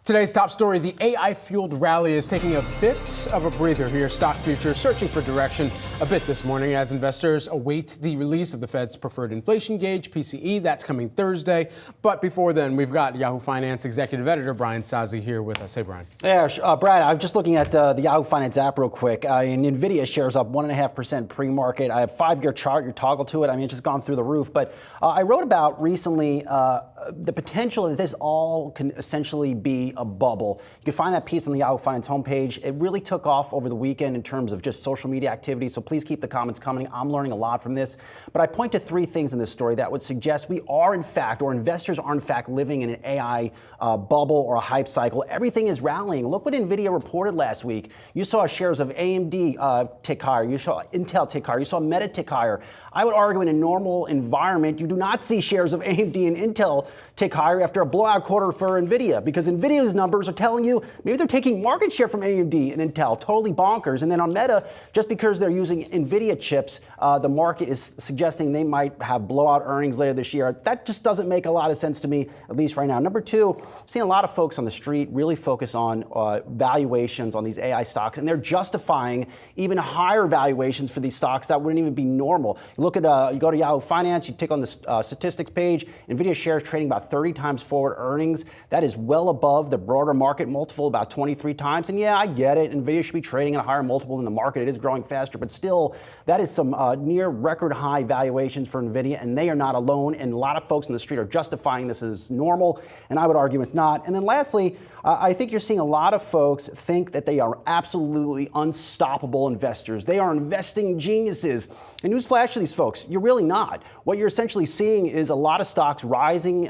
Today's top story, the AI-fueled rally is taking a bit of a breather here. Stock futures searching for direction a bit this morning as investors await the release of the Fed's preferred inflation gauge, PCE. That's coming Thursday. But before then, we've got Yahoo Finance executive editor Brian Sozzi here with us. Hey, Brian. Yeah, Brad, I'm just looking at the Yahoo Finance app real quick. And Nvidia shares up 1.5% pre-market. I have 5-year chart. You toggle to it. I mean, it's just gone through the roof. But I wrote about recently the potential that this all can essentially be a bubble. You can find that piece on the Yahoo Finance homepage. It really took off over the weekend in terms of just social media activity, so please keep the comments coming. I'm learning a lot from this. But I point to 3 things in this story that would suggest we are in fact, or investors are in fact, living in an AI bubble or a hype cycle. Everything is rallying. Look what Nvidia reported last week. You saw shares of AMD tick higher. You saw Intel tick higher. You saw Meta tick higher. I would argue in a normal environment, you do not see shares of AMD and Intel tick higher after a blowout quarter for Nvidia, because Nvidia's numbers are telling you maybe they're taking market share from AMD and Intel, totally bonkers. And then on Meta, just because they're using Nvidia chips, the market is suggesting they might have blowout earnings later this year. That just doesn't make a lot of sense to me, at least right now. Number 2, I'm seeing a lot of folks on the street really focus on valuations on these AI stocks, and they're justifying even higher valuations for these stocks that wouldn't even be normal. You look at, you go to Yahoo Finance, you tick on the statistics page, Nvidia shares trading about 30 times forward earnings. That is well above the broader market multiple, about 23 times. And yeah, I get it. Nvidia should be trading at a higher multiple than the market. It is growing faster, but still, that is some near record high valuations for Nvidia, and they are not alone. And a lot of folks in the street are justifying this as normal, and I would argue it's not. And then lastly, I think you're seeing a lot of folks think that they are absolutely unstoppable investors. They are investing geniuses. And newsflash to these folks, you're really not. What you're essentially seeing is a lot of stocks rising,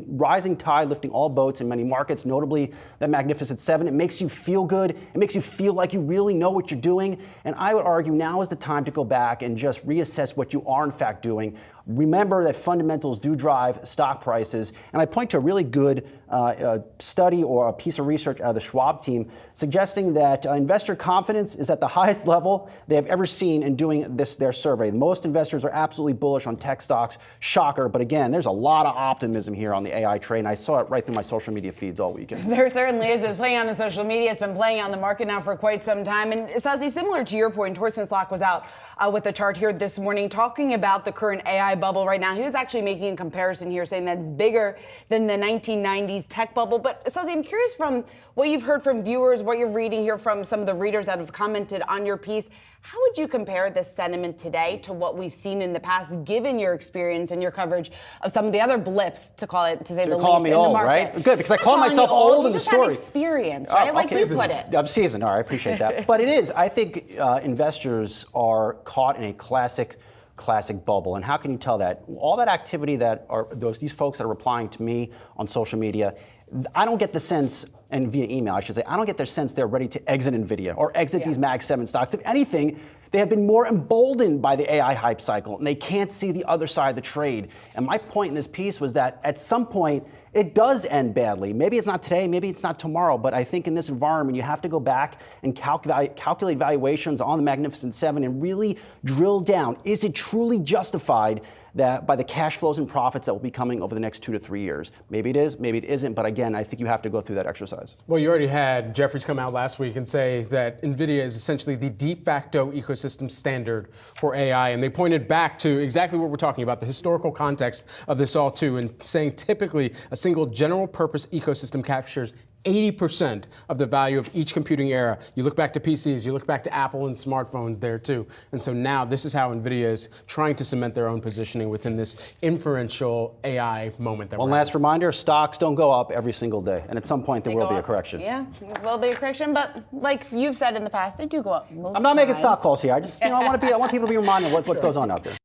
rising tide lifting all boats in many markets, notably the Magnificent Seven. It makes you feel good. It makes you feel like you really know what you're doing. And I would argue now is the time to go back and just reassess what you are in fact doing. Remember that fundamentals do drive stock prices. And I point to a really good study or a piece of research out of the Schwab team suggesting that investor confidence is at the highest level they have ever seen in doing their survey. Most investors are absolutely bullish on tech stocks. Shocker. But again, there's a lot of optimism here on the AI trade, and I saw it right through my social media feeds all weekend. There certainly is. It's playing on the social media. It's been playing on the market now for quite some time. And Sozzi, similar to your point, Torsten Slok was out with a chart here this morning talking about the current AI bubble right now. He was actually making a comparison here, saying that it's bigger than the 1990s tech bubble. But Sozzi, I'm curious from what you've heard from viewers, what you're reading here from some of the readers that have commented on your piece, how would you compare this sentiment today to what we've seen in the past, given your experience and your coverage of some of the other blips, to call it, to say the least, in the market? Right? Good, because I call myself old in the story. You just have experience, right? Like you put it. I'm seasoned. All right, I appreciate that. But it is. I think investors are caught in a classic bubble. And how can you tell that? All that activity that are these folks that are replying to me on social media, I don't get the sense, and via email I should say, I don't get the sense they're ready to exit Nvidia or exit these Mag 7 stocks. If anything, they have been more emboldened by the AI hype cycle, and they can't see the other side of the trade. And my point in this piece was that at some point, it does end badly. Maybe it's not today, maybe it's not tomorrow, but I think in this environment, you have to go back and calculate valuations on the Magnificent Seven and really drill down. Is it truly justified that by the cash flows and profits that will be coming over the next 2 to 3 years? Maybe it is, maybe it isn't, but again, I think you have to go through that exercise. Well, you already had Jeffries come out last week and say that NVIDIA is essentially the de facto ecosystem standard for AI, and they pointed back to exactly what we're talking about, the historical context of this all too, and saying typically a single general purpose ecosystem captures 80% of the value of each computing era. You look back to PCs, you look back to Apple and smartphones there too. And so now this is how NVIDIA is trying to cement their own positioning within this inferential AI moment that One last reminder, stocks don't go up every single day. And at some point there will be a correction. Yeah, there will be a correction, but like you've said in the past, they do go up most I'm not making stock calls here. I just, I want people to be reminded of what goes on out there.